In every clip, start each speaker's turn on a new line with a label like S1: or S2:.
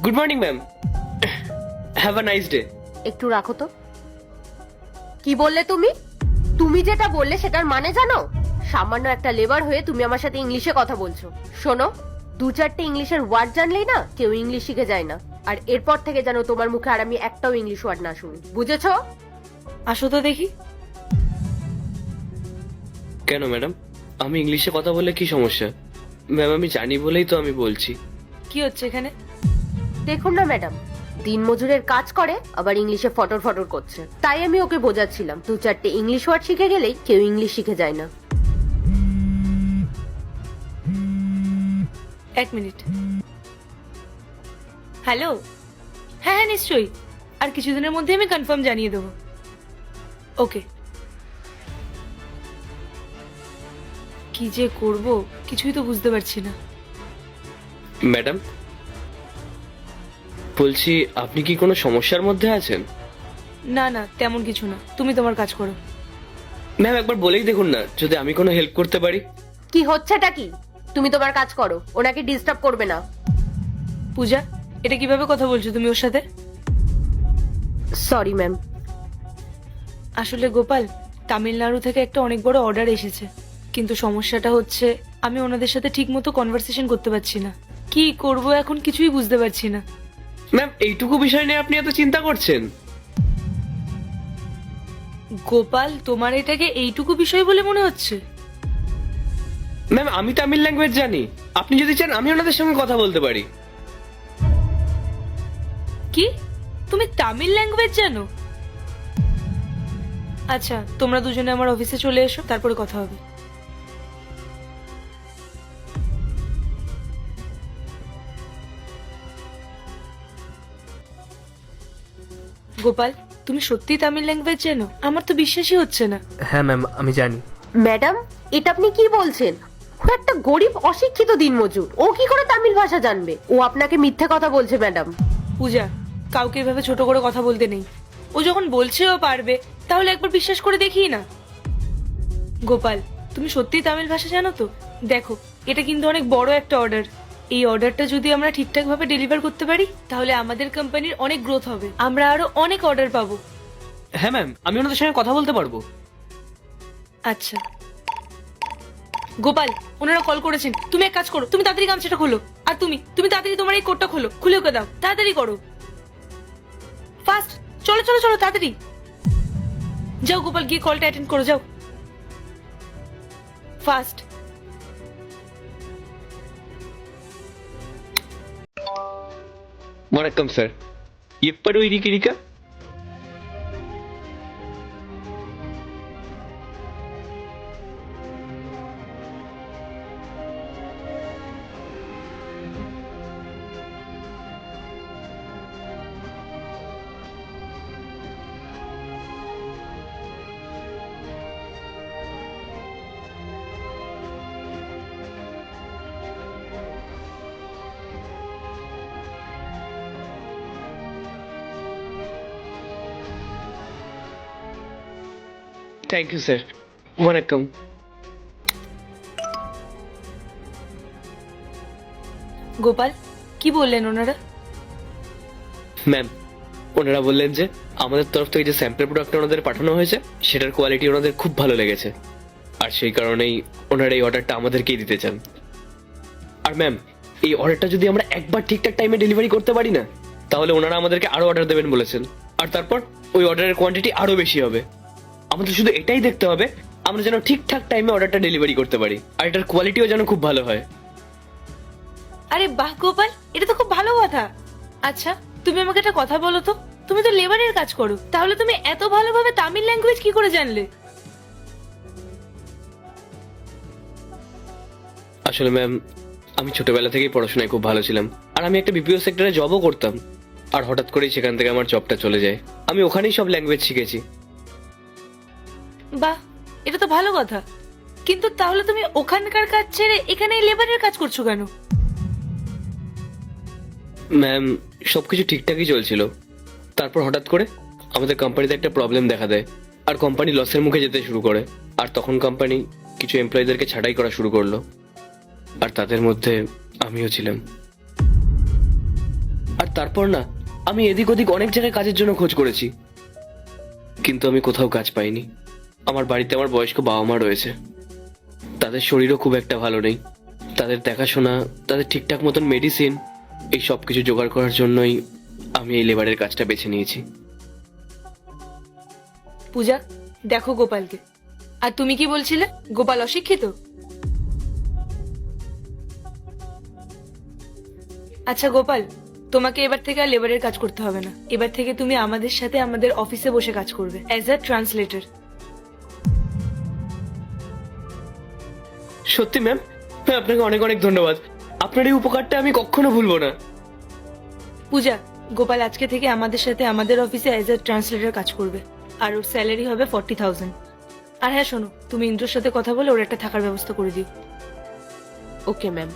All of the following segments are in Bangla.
S1: Good morning ma'am, have a nice day.
S2: একটু রাখো তো। কি বললে তুমি? তুমি যেটা বললে সেটার মানে জানো? সামান্য একটা লেবার হয়ে তুমি আমার সাথে ইংলিশে কথা বলছো। শোনো, দু চারটে ইংলিশের ওয়ার্ড জানলেই না কেউ ইংলিশ শিখে যায় না। আর এরপর থেকে যেন তোমার মুখে আর আমি একটাও ইংলিশ ওয়ার্ড না শুনি, বুঝেছো?
S3: আসো তো দেখি।
S1: কেন ম্যাডাম, আমি ইংলিশে কথা বললে কি সমস্যা? ম্যাম আমি জানি বলেই তো আমি বলছি।
S3: কি হচ্ছে এখানে?
S2: দেখুন না ম্যাডাম, দিনমজুরের কাজ করে আবার ইংলিশে ফটর ফটর করছে। তাই আমি ওকে বোঝাচ্ছিলাম দু চারটে ইংলিশ ওয়ার্ড শিখে গেলেই কেউ ইংলিশ শিখে যায় না।
S3: এক মিনিট। হ্যালো। হ্যাঁ হ্যাঁ নিশ্চয়ই, আর কিছুদিনের মধ্যে আমি কনফার্ম জানিয়ে দেবো। ওকে। কি যে করব কিছুই তো বুঝতে পারছি না।
S1: ম্যাডাম বলছি, আপনি কি কোনো সমস্যার মধ্যে আছেন?
S3: না না, তেমন কিছু না, তুমি তোমার কাজ করো।
S1: ম্যাম একবার বলেই দেখুন না, যদি আমি কোনো হেল্প করতে পারি।
S2: কি হচ্ছেটা কি? তুমি তোমার কাজ করো, ওনাকে ডিস্টার্ব করবে না।
S3: পূজা, এটা কিভাবে কথা বলছো তুমি ওর সাথে?
S2: Sorry ma'am.
S3: আসলে গোপাল, তামিলনাড়ু থেকে একটা অনেক বড় অর্ডার এসেছে, কিন্তু সমস্যাটা হচ্ছে আমি ওনাদের সাথে ঠিক মতো কনভারসেশন করতে পারছি না। কি করব এখন কিছুই বুঝতে পারছি না।
S1: ম্যাম এইটুকু বিষয় নিয়ে আপনি এত চিন্তা করছেন?
S3: গোপাল, তোমার এটাকে এইটুকু বিষয় বলে মনে হচ্ছে?
S1: ম্যাম আমি তামিল ল্যাঙ্গুয়েজ জানি, আপনি যদি চান আমি ওনাদের সঙ্গে কথা বলতে পারি।
S3: কি, তুমি তামিল ল্যাঙ্গুয়েজ জানো? আচ্ছা, তোমরা দুজনে আমার অফিসে চলে এসো, তারপরে কথা হবে। গোপাল, তুমি সত্যিই তামিল ল্যাঙ্গুয়েজ জানো? আমার তো বিশ্বাসই হচ্ছে না।
S4: হ্যাঁ ম্যাম, আমি জানি।
S2: ম্যাডাম, এটা আপনি কি বলছেন? ও একটা গরিব অশিক্ষিত দিনমজুর, ও কি করে তামিল ভাষা জানবে? ও আপনাকে মিথ্যে কথা বলছে ম্যাডাম।
S3: পূজা, কাউকে এভাবে ছোট করে কথা বলতে নেই। ও যখন বলছে ও পারবে, তাহলে একবার বিশ্বাস করে দেখি না। গোপাল, তুমি সত্যিই তামিল ভাষা জানো তো? দেখো, এটা কিন্তু অনেক বড় একটা অর্ডার। এই অর্ডারটা যদি আমরা ঠিকঠাক ভাবে ডেলিভার করতে পারি, তাহলে আমাদের কোম্পানির অনেক গ্রোথ হবে, আমরা আরো অনেক অর্ডার পাবো।
S1: হ্যাঁ ম্যাম, আমি ওনাদের সঙ্গে কথা বলতে পারবো।
S3: আচ্ছা গোপাল, ওনারা কল করেছেন, তুমি এক কাজ করো, তুমি তাড়াতাড়ি গামছাটা খোলো। আর তুমি তুমি তাড়াতাড়ি তোমার এই কোটটা খোলো, খুলে ওকে দাও, তাড়াতাড়ি করো, ফাস্ট। চলো চলো চলো, তাড়াতাড়ি যাও গোপাল, গিয়ে কলটা অ্যাটেন্ড করো, যাও ফাস্ট।
S1: வணக்கம் சார், எப்படி இருக்கிறீங்க? Thank you sir. ওয়ালাইকুম।
S3: গোপাল, কি বললেন ওনারা?
S1: ম্যাম ওনারা বললেন যে আমাদের তরফ থেকে যে স্যাম্পল প্রোডাক্টটা ওনাদের পাঠানো হয়েছে সেটার কোয়ালিটি ওনাদের খুব ভালো লেগেছে, আর সেই কারণেই ওনারা এই অর্ডারটা আমাদেরকেই দিতে চান। আর ম্যাম এই অর্ডারটা যদি আমরা একবার ঠিকঠাক টাইমে ডেলিভারি করতে পারি না, তাহলে ওনারা আমাদেরকে আরো অর্ডার দেবেন বলেছেন, আর তারপর ওই অর্ডারের কোয়ান্টিটি আরো বেশি হবে। আমাদের শুধু এটাই দেখতে হবে আমরা যেন ঠিকঠাক টাইমে অর্ডারটা ডেলিভারি করতে পারি, আর এটার কোয়ালিটিও যেন খুব ভালো হয়।
S3: আরে বাহ গোপাল, এটা তো খুব ভালো কথা। আচ্ছা, তুমি আমাকে একটা কথা বলো তো, তুমি তো লেবারের কাজ করো, তাহলে তুমি এত ভালোভাবে তামিল ল্যাঙ্গুয়েজ কি করে জানলে?
S1: আসলে ম্যাম আমি ছোটবেলা থেকেই পড়াশোনায় খুব ভালো ছিলাম, আর আমি একটা বিপিও সেক্টরে জবও করতাম, আর হঠাৎ করেই সেখান থেকে আমার জবটা চলে যায়। আমি ওখানেই সব ল্যাঙ্গুয়েজ শিখেছি।
S3: বাহ, এটা তো ভালো কথা, কিন্তু তাহলে তুমি ওখানকার কাজ ছেড়ে এখানে লেবারের কাজ করছো কেন?
S1: ম্যাম সবকিছু ঠিকঠাকই চলছিল, তারপর হঠাৎ করে আমাদের কোম্পানিতে একটা প্রবলেম দেখা দেয়, আর কোম্পানি লসের মুখে যেতে শুরু করে, আর তখন কোম্পানি কিছু এমপ্লয়ীদেরকে ছাঁটাই করা শুরু করলো, আর তাদের মধ্যে আমিও ছিলাম। আর তারপর না আমি এদিক ওদিক অনেক জায়গায় কাজের জন্য খোঁজ করেছি, কিন্তু আমি কোথাও কাজ পাইনি। আমার বাড়িতে আমার বয়স্ক বাবা মা রয়েছে, তাদের শরীরও খুব একটা ভালো নেই। তাদের দেখাশোনা, তাদের ঠিকঠাক মতন মেডিসিন, এই সব কিছু জোগাড় করার জন্যই আমি এই লেবারের কাজটা বেছে নিয়েছি।
S3: পূজা, দেখো গোপালকে। আর তুমি কি বলছিলে, গোপাল অশিক্ষিত? আচ্ছা গোপাল, তোমাকে এবার থেকে আর লেবারের কাজ করতে হবে না। এবার থেকে তুমি আমাদের সাথে আমাদের অফিসে বসে কাজ করবে অ্যাজ আ ট্রান্সলেটর।
S1: সত্যি ম্যাম, আপনাকে অনেক অনেক ধন্যবাদ। আপনার এই উপকারটা আমি কখনো ভুলবো না।
S3: পূজা, গোপাল আজকে থেকে আমাদের সাথে আমাদের অফিসে অ্যাজ আ ট্রান্সলেটর কাজ করবে, আর ওর স্যালারি হবে 40,000। আর হ্যাঁ শোনো, তুমি ইন্দ্রর সাথে কথা বলে ওর একটা থাকার ব্যবস্থা করে দিও।
S2: Okay ma'am.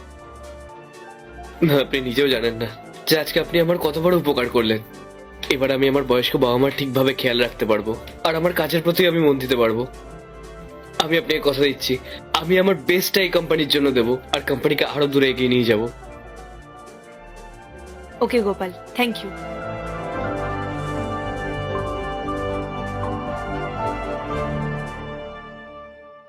S1: না, আপনি নিজেও জানেন না যে আজকে আপনি আমার কত বড় উপকার করলেন। এবার আমি আমার বয়স্ক বাবা মার ঠিকভাবে খেয়াল রাখতে পারবো, আর আমার কাজের প্রতি আমি মন দিতে পারবো। আমি আপনাকে কথা দিচ্ছি, আমি আমার বেস্টটা এই কোম্পানির জন্য দেবো, আর কোম্পানিকে আরো দূরে এগিয়ে নিয়ে যাবো।
S3: ওকে গোপাল, থ্যাংক ইউ।